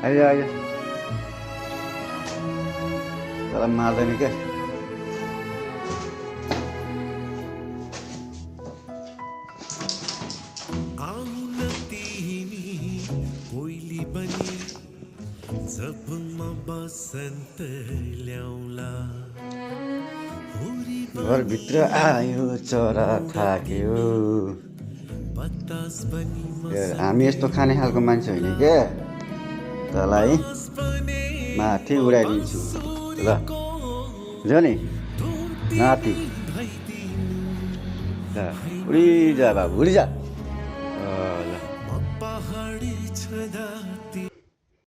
आइज आइज तँलाई मार्दैन क्या घरभित्र आयो चरा थाक्यो हामी यस्तो खाने खालको मान्छे होइन क्या तँलाई माथि उडाइदिन्छु ल जो नि नाति ल उडी जा बाबु उडी जा ल